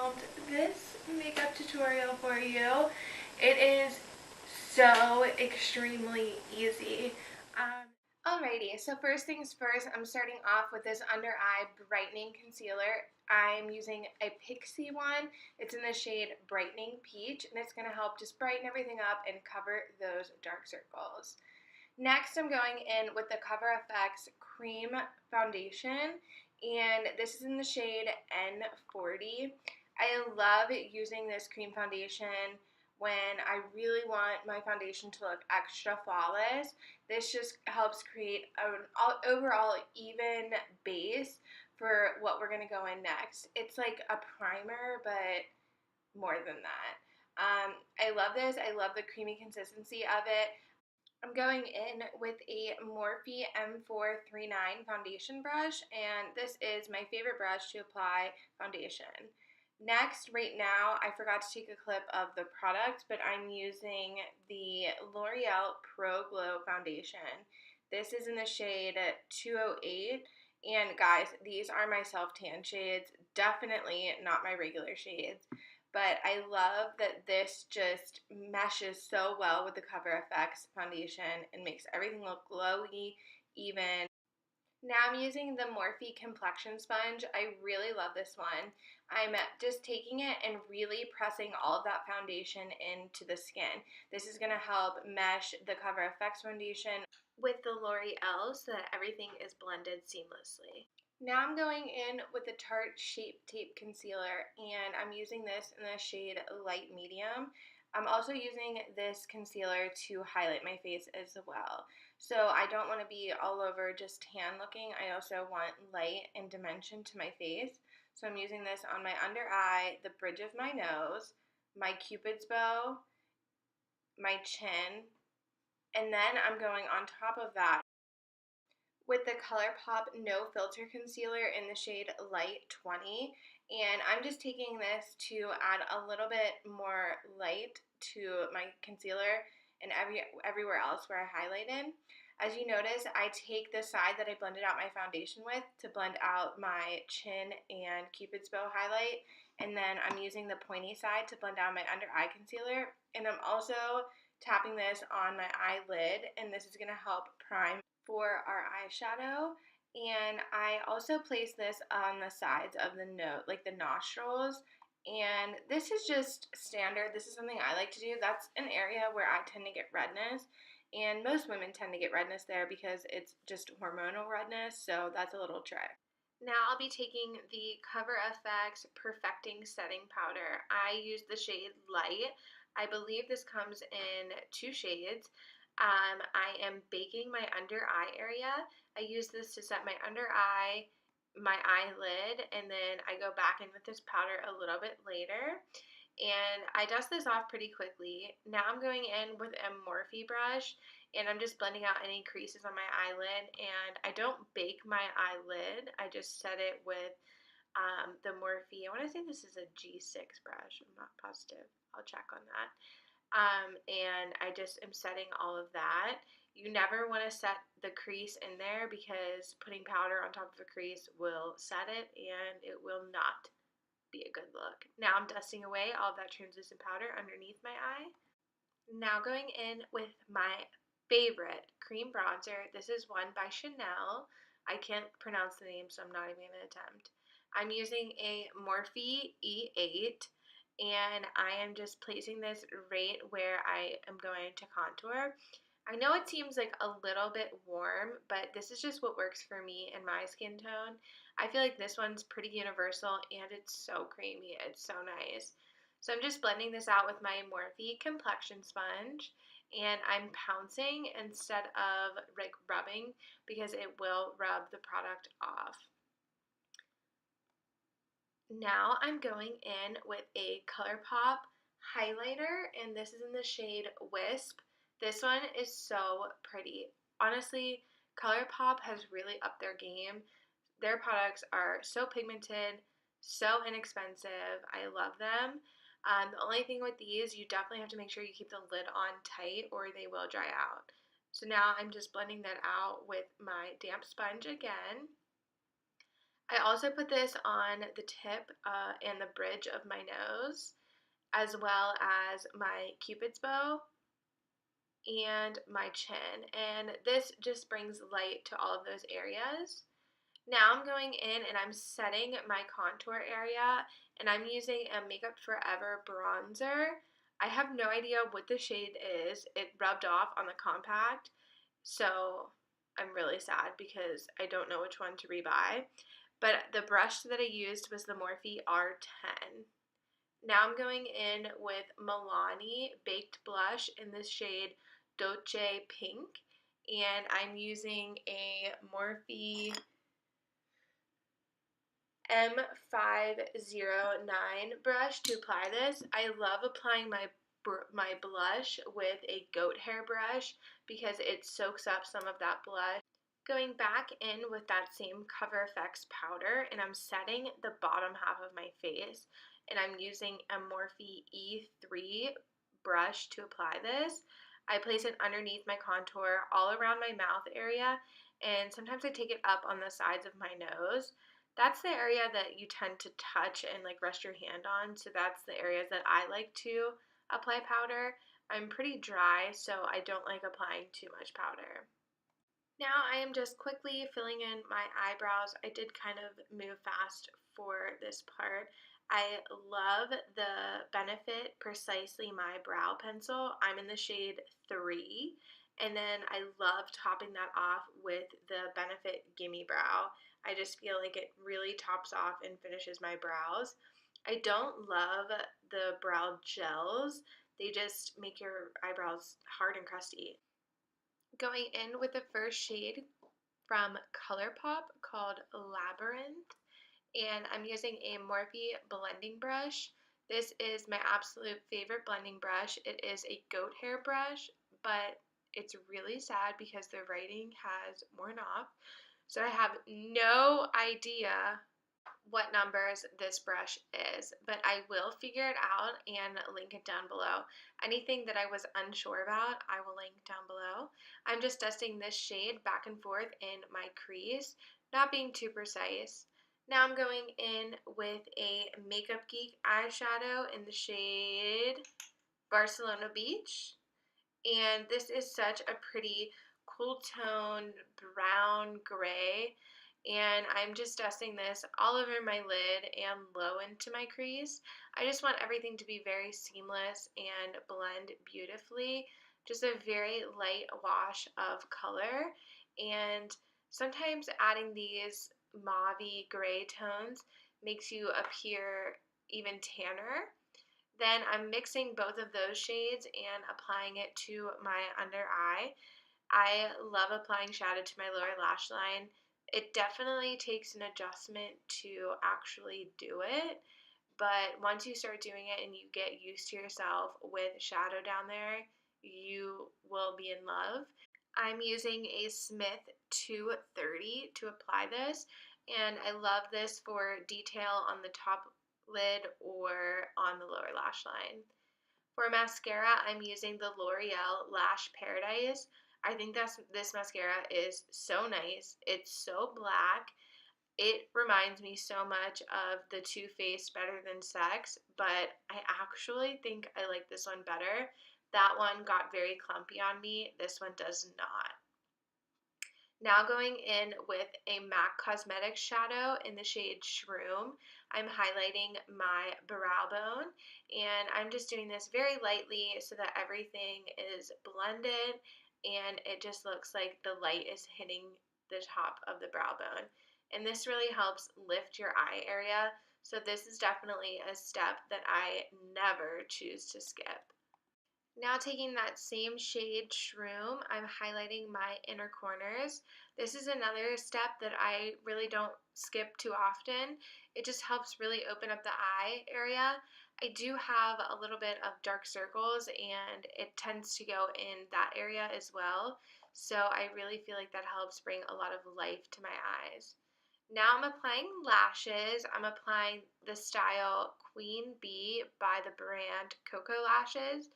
filmed this makeup tutorial for you. It is so extremely easy. Alrighty, so first things first, I'm starting off with this under eye brightening concealer. I'm using a Pixi one. It's in the shade Brightening Peach, and it's going to help just brighten everything up and cover those dark circles. Next, I'm going in with the Cover FX Cream Foundation, and this is in the shade N40. I love using this cream foundation when I really want my foundation to look extra flawless. This just helps create an overall even base for what we're going to go in next. It's like a primer, but more than that. I love this. I love the creamy consistency of it. I'm going in with a Morphe M439 foundation brush, and this is my favorite brush to apply foundation. Next, right now, I forgot to take a clip of the product, but I'm using the L'Oreal Pro Glow foundation. This is in the shade 208, and guys, these are my self-tan shades, definitely not my regular shades. But I love that this just meshes so well with the Cover FX foundation and makes everything look glowy, even. Now I'm using the Morphe Complexion Sponge. I really love this one. I'm just taking it and really pressing all of that foundation into the skin. This is going to help mesh the Cover FX foundation with the L'Oreal so that everything is blended seamlessly. Now I'm going in with the Tarte Shape Tape Concealer, and I'm using this in the shade Light Medium. I'm also using this concealer to highlight my face as well. So I don't want to be all over just tan looking. I also want light and dimension to my face. So I'm using this on my under eye, the bridge of my nose, my cupid's bow, my chin, and then I'm going on top of that with the Colourpop No Filter Concealer in the shade Light 20. And I'm just taking this to add a little bit more light to my concealer and everywhere else where I highlighted. As you notice, I take the side that I blended out my foundation with to blend out my chin and Cupid's bow highlight. And then I'm using the pointy side to blend out my under eye concealer. And I'm also tapping this on my eyelid, and this is going to help prime for our eyeshadow. And I also place this on the sides of the nose, like the nostrils. And this is just standard. This is something I like to do. That's an area where I tend to get redness. And most women tend to get redness there because it's just hormonal redness. So that's a little trick. Now I'll be taking the Cover FX Perfecting Setting Powder. I use the shade Light. I believe this comes in 2 shades. I am baking my under eye area. I use this to set my under eye, my eyelid, and then I go back in with this powder a little bit later. And I dust this off pretty quickly. Now I'm going in with a Morphe brush, and I'm just blending out any creases on my eyelid. And I don't bake my eyelid. I just set it with the Morphe. I want to say this is a G6 brush. I'm not positive. I'll check on that. And I just am setting all of that. You never want to set the crease in there because putting powder on top of a crease will set it and it will not be a good look. Now I'm dusting away all of that translucent powder underneath my eye. Now going in with my favorite cream bronzer. This is one by Chanel. I can't pronounce the name, so I'm not even going to attempt. I'm using a Morphe E8. And I am just placing this right where I am going to contour. I know it seems like a little bit warm, but this is just what works for me and my skin tone. I feel like this one's pretty universal and it's so creamy. It's so nice. So I'm just blending this out with my Morphe Complexion Sponge, and I'm pouncing instead of like rubbing because it will rub the product off. Now I'm going in with a Colourpop highlighter, and this is in the shade Wisp. This one is so pretty. Honestly, Colourpop has really upped their game. Their products are so pigmented, so inexpensive. I love them. The only thing with these, you definitely have to make sure you keep the lid on tight or they will dry out. So now I'm just blending that out with my damp sponge again. I also put this on the tip and the bridge of my nose, as well as my cupid's bow and my chin, and this just brings light to all of those areas. Now I'm going in and I'm setting my contour area, and I'm using a Makeup Forever bronzer. I have no idea what the shade is. It rubbed off on the compact, so I'm really sad because I don't know which one to rebuy. But the brush that I used was the Morphe R10. Now I'm going in with Milani Baked Blush in this shade Dolce Pink, and I'm using a Morphe M509 brush to apply this. I love applying my blush with a goat hair brush because it soaks up some of that blush. Going back in with that same Cover FX powder, and I'm setting the bottom half of my face, and I'm using a Morphe E3 brush to apply this. I place it underneath my contour, all around my mouth area, and sometimes I take it up on the sides of my nose. That's the area that you tend to touch and like rest your hand on, so that's the areas that I like to apply powder. I'm pretty dry, so I don't like applying too much powder. Now I am just quickly filling in my eyebrows. I did kind of move fast for this part. I love the Benefit Precisely My Brow Pencil. I'm in the shade 3. And then I love topping that off with the Benefit Gimmie Brow. I just feel like it really tops off and finishes my brows. I don't love the brow gels. They just make your eyebrows hard and crusty. Going in with the first shade from Colourpop called Labyrinth, and I'm using a Morphe blending brush. This is my absolute favorite blending brush. It is a goat hair brush, but it's really sad because the writing has worn off, so I have no idea what numbers this brush is, but I will figure it out and link it down below. Anything that I was unsure about, I will link down below. I'm just dusting this shade back and forth in my crease, not being too precise. Now I'm going in with a Makeup Geek eyeshadow in the shade Barcelona Beach. And this is such a pretty cool toned brown gray, and I'm just dusting this all over my lid and low into my crease. I just want everything to be very seamless and blend beautifully. Just a very light wash of color, and sometimes adding these mauvey gray tones makes you appear even tanner. Then I'm mixing both of those shades and applying it to my under eye. I love applying shadow to my lower lash line. It definitely takes an adjustment to actually do it, but once you start doing it and you get used to yourself with shadow down there, you will be in love. I'm using a Smith 230 to apply this, and I love this for detail on the top lid or on the lower lash line. For mascara, I'm using the L'Oreal Lash Paradise. I think this mascara is so nice. It's so black. It reminds me so much of the Too Faced Better Than Sex, but I actually think I like this one better. That one got very clumpy on me. This one does not. Now going in with a MAC Cosmetics shadow in the shade Shroom. I'm highlighting my brow bone, and I'm just doing this very lightly so that everything is blended and it just looks like the light is hitting the top of the brow bone. And this really helps lift your eye area, so this is definitely a step that I never choose to skip. Now taking that same shade Shroom, I'm highlighting my inner corners. This is another step that I really don't skip too often. It just helps really open up the eye area. I do have a little bit of dark circles, and it tends to go in that area as well. So I really feel like that helps bring a lot of life to my eyes. Now I'm applying lashes. I'm applying the style Queen Bee by the brand KoKo Lashes.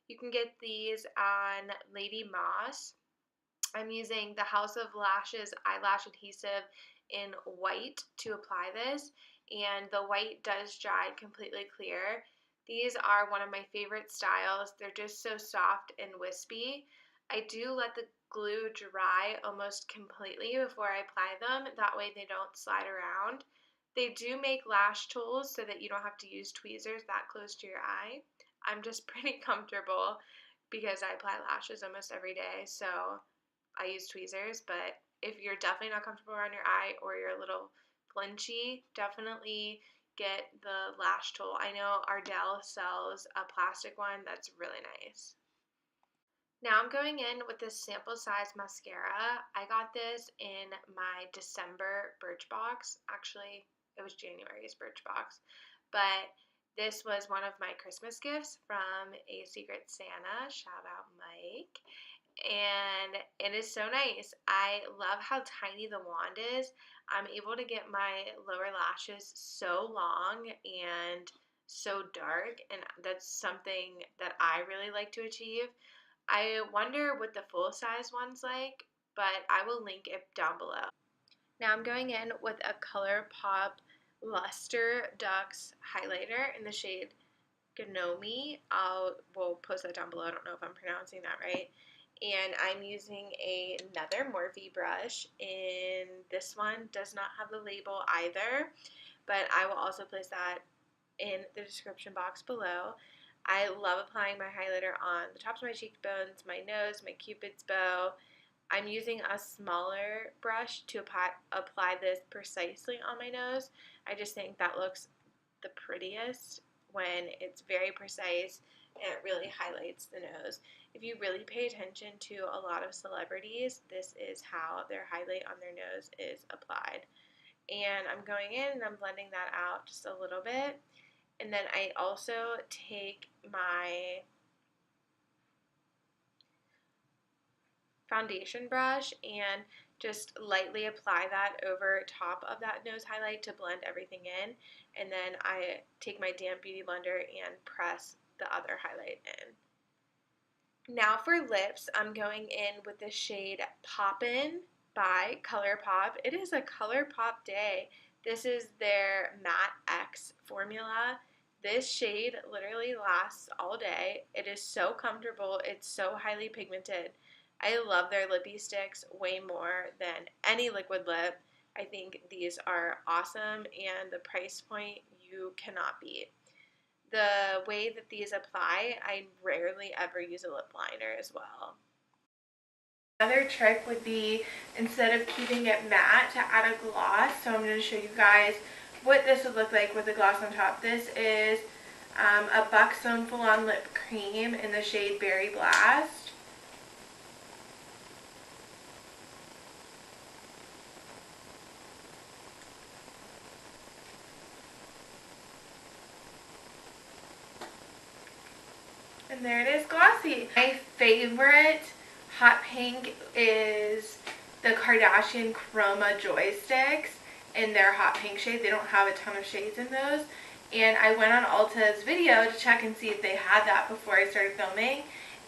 You can get these on Lady Moss. I'm using the House of Lashes eyelash adhesive in white to apply this, and the white does dry completely clear. These are one of my favorite styles. They're just so soft and wispy. I do let the glue dry almost completely before I apply them. That way they don't slide around. They do make lash tools so that you don't have to use tweezers that close to your eye. I'm just pretty comfortable because I apply lashes almost every day, so I use tweezers. But if you're definitely not comfortable around your eye or you're a little flinchy, definitely get the lash tool. I know Ardell sells a plastic one that's really nice. Now I'm going in with this sample size mascara. I got this in my December Birchbox. Actually, it was January's Birchbox. But this was one of my Christmas gifts from a Secret Santa. Shout out Mike. And it is so nice. I love how tiny the wand is. I'm able to get my lower lashes so long and so dark, and that's something that I really like to achieve. I wonder what the full-size one's like, but I will link it down below. Now I'm going in with a Colourpop Luster Dux highlighter in the shade Gnomie. We'll post that down below. I don't know if I'm pronouncing that right. And I'm using another Morphe brush, and this one does not have the label either, but I will also place that in the description box below. I love applying my highlighter on the tops of my cheekbones, my nose, my cupid's bow. I'm using a smaller brush to apply this precisely on my nose. I just think that looks the prettiest when it's very precise and it really highlights the nose. If you really pay attention to a lot of celebrities, this is how their highlight on their nose is applied. And I'm going in and I'm blending that out just a little bit. And then I also take my foundation brush and just lightly apply that over top of that nose highlight to blend everything in. And then I take my damp beauty blender and press the other highlight in. Now for lips, I'm going in with the shade Poppin' by Colourpop. It is a Colourpop day. This is their Matte X formula. This shade literally lasts all day. It is so comfortable. It's so highly pigmented. I love their lippy sticks way more than any liquid lip. I think these are awesome, and the price point you cannot beat. The way that these apply, I rarely ever use a lip liner as well. Another trick would be, instead of keeping it matte, to add a gloss. So I'm going to show you guys what this would look like with a gloss on top. This is a Buxom Full On Lip Cream in the shade Berry Blast. And there it is, glossy. My favorite hot pink is the Kardashian Chroma Joy Sticks in their hot pink shade. They don't have a ton of shades in those. And I went on Ulta's video to check and see if they had that before I started filming,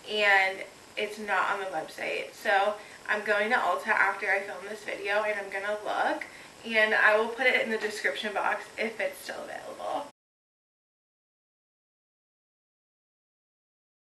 and it's not on the website. So I'm going to Ulta after I film this video, and I'm going to look, and I will put it in the description box if it's still available.